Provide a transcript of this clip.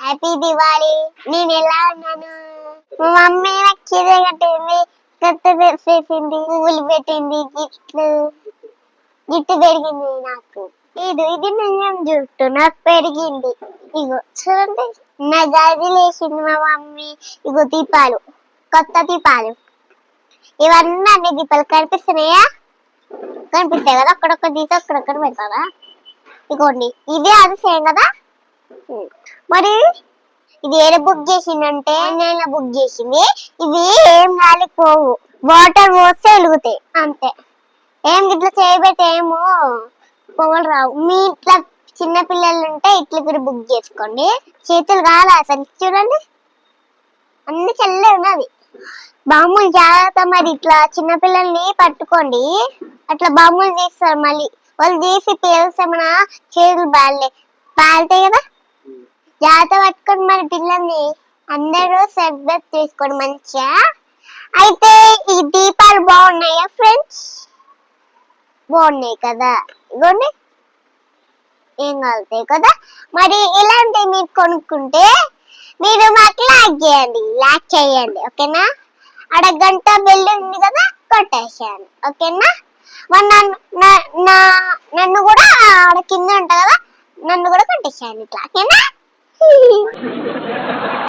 Happy Diwali. నేను ఎలా ఉన్నాను? మా మమ్మీ నాకు చీర కట్టింది, కొత్త డ్రెస్ వేసింది, పువ్వులు పెట్టింది, గిట్టు పెరిగింది నాకు. ఇది నేను జుట్టు నాకు పెరిగింది. ఇగో చూడండి, నా గది లేచింది మా మమ్మీ. ఇగో దీపాలు, కొత్త దీపాలు, ఇవన్నీ అన్ని దీపాలు కనిపిస్తున్నాయా? కనిపిస్తాయి కదా, అక్కడొక్క దీపం అక్కడొక్కడ పెడతారా? ఇగోండి, ఇదే అది సేమ్ కదా. మరి ఇది ఏడ బుక్ చేసిందంటే ఆన్లైన్ లో బుక్ చేసింది. ఇవి ఏం కాలిపోవు, వాటర్ పోస్తే వెలుగుతాయి అంతే. ఏం ఇట్లా చేయబెట్టి ఏమో పొగలు రావు. మీ ఇట్లా చిన్న పిల్లలు ఉంటే ఇట్లా కూడా బుక్ చేసుకోండి. చేతులు కాదు అసలు, చూడండి అన్ని చల్లగా ఉన్నది. బాంబులు జాగ్రత్త, మరి ఇట్లా చిన్న పిల్లల్ని పట్టుకోండి, అట్లా బాంబులు తీస్తారు. మళ్ళీ వాళ్ళు తీసి పేల్సమన్నా చేతులు బాగుతాయి కదా. జాగ్రత్త పట్టుకోండి మరి పిల్లల్ని. అందరూ శ్రద్ధ తీసుకోండి మంచిగా. అయితే ఈ దీపాలు బాగున్నాయా ఫ్రెండ్స్? బాగున్నాయి కదా. ఇగోండి, ఏం కలుగుతాయి కదా. మరి ఇలాంటివి మీరు కొనుక్కుంటే మీరు మాకు లాక్ చేయండి ఓకేనా. అక్కడ గంట బెల్ ఉంది కదా, కొట్టేసేయండి ఓకేనా. మరి నన్ను కూడా ఆడ కింద ఉంటా కదా, నన్ను కూడా కొట్టేసేయండి ఇట్లా ఓకేనా.